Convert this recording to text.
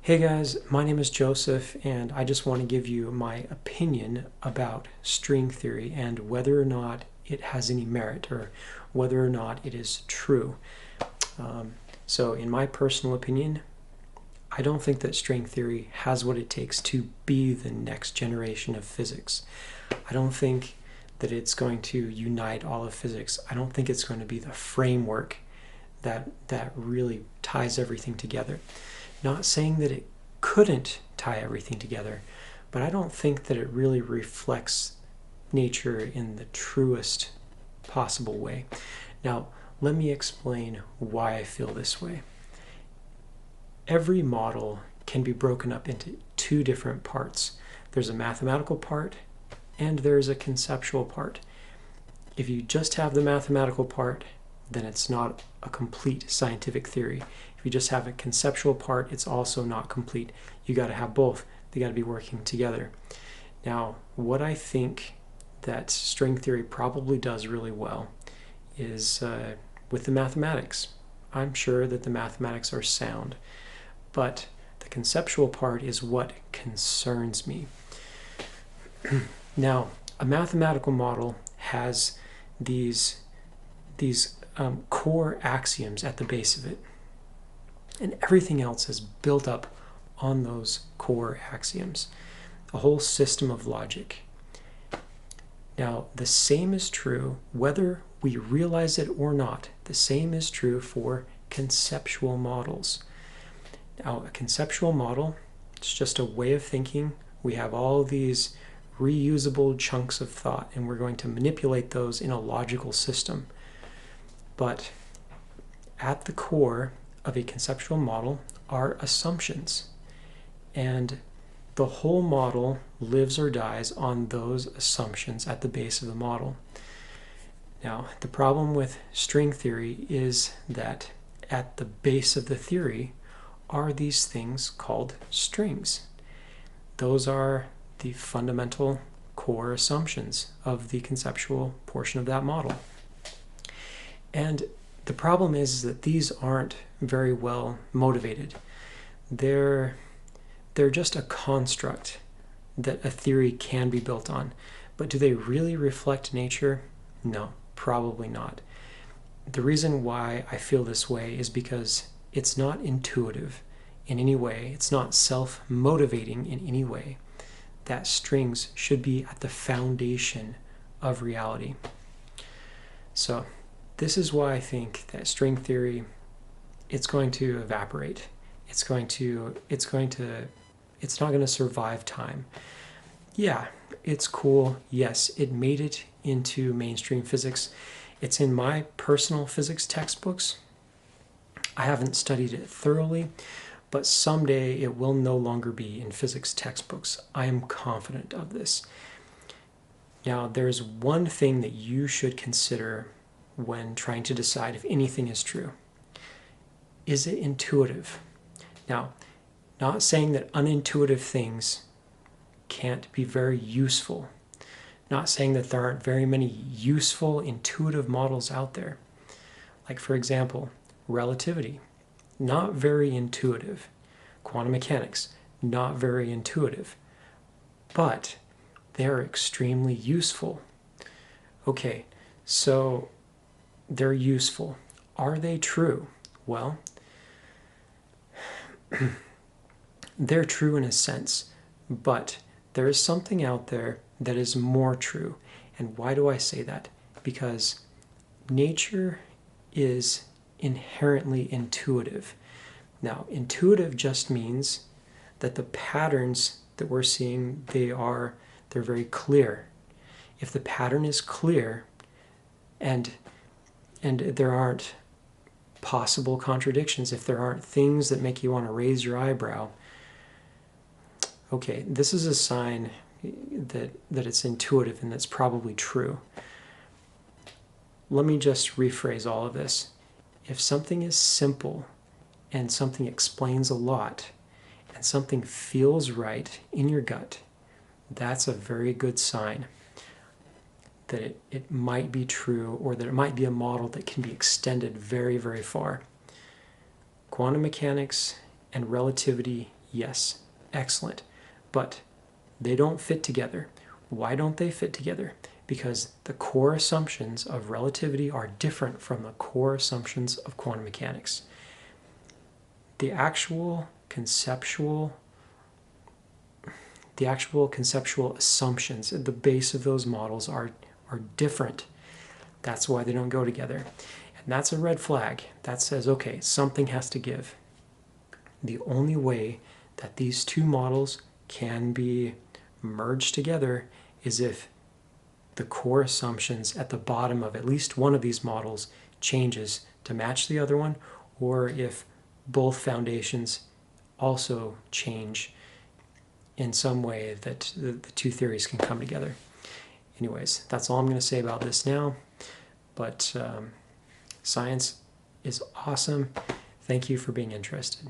Hey guys, my name is Joseph and I just want to give you my opinion about string theory and whether or not it has any merit or whether or not it is true. So in my personal opinion, I don't think that string theory has what it takes to be the next generation of physics. I don't think that it's going to unite all of physics. I don't think it's going to be the framework that really ties everything together. Not saying that it couldn't tie everything together, but I don't think that it really reflects nature in the truest possible way. Now, let me explain why I feel this way. Every model can be broken up into two different parts. There's a mathematical part and there's a conceptual part. If you just have the mathematical part, then it's not a complete scientific theory. If you just have a conceptual part, it's also not complete. You got to have both. They got to be working together. Now, what I think that string theory probably does really well is with the mathematics. I'm sure that the mathematics are sound, but the conceptual part is what concerns me. Now, a mathematical model has these core axioms at the base of it, and everything else is built up on those core axioms, a whole system of logic. Now, the same is true whether we realize it or not. The same is true for conceptual models. Now, a conceptual model, it's just a way of thinking. We have all these reusable chunks of thought, and we're going to manipulate those in a logical system. But at the core of a conceptual model are assumptions, and the whole model lives or dies on those assumptions at the base of the model. Now, the problem with string theory is that at the base of the theory are these things called strings. Those are the fundamental core assumptions of the conceptual portion of that model. And the problem is that these aren't very well motivated. They're just a construct that a theory can be built on. But do they really reflect nature? No, probably not. The reason why I feel this way is because it's not intuitive in any way. It's not self-motivating in any way. That strings should be at the foundation of reality. So this is why I think that string theory, it's going to evaporate. It's not going to survive time. Yeah, it's cool. Yes, it made it into mainstream physics. It's in my personal physics textbooks. I haven't studied it thoroughly, but someday it will no longer be in physics textbooks. I am confident of this. Now, there's one thing that you should consider when trying to decide if anything is true. Is it intuitive? Now, not saying that unintuitive things can't be very useful. Not saying that there aren't very many useful, intuitive models out there. Like, for example, relativity. Not very intuitive. Quantum mechanics, not very intuitive. But they're extremely useful. Okay, so they're useful. Are they true? Well, they're true in a sense, but there is something out there that is more true. And why do I say that? Because nature is inherently intuitive. Now, intuitive just means that the patterns that we're seeing, they're very clear. If the pattern is clear and there aren't possible contradictions, if there aren't things that make you want to raise your eyebrow, okay, this is a sign that it's intuitive and that's probably true. Let me just rephrase all of this. If something is simple and something explains a lot and something feels right in your gut, that's a very good sign that it might be true, or that it might be a model that can be extended very, very far. Quantum mechanics and relativity, Yes, excellent. But they don't fit together. Why don't they fit together? Because the core assumptions of relativity are different from the core assumptions of quantum mechanics. The actual conceptual assumptions at the base of those models are different. That's why they don't go together. And that's a red flag. That says, okay, something has to give. The only way that these two models can be merged together is if the core assumptions at the bottom of at least one of these models changes to match the other one, or if both foundations also change in some way that the two theories can come together. Anyways, that's all I'm going to say about this now. But science is awesome. Thank you for being interested.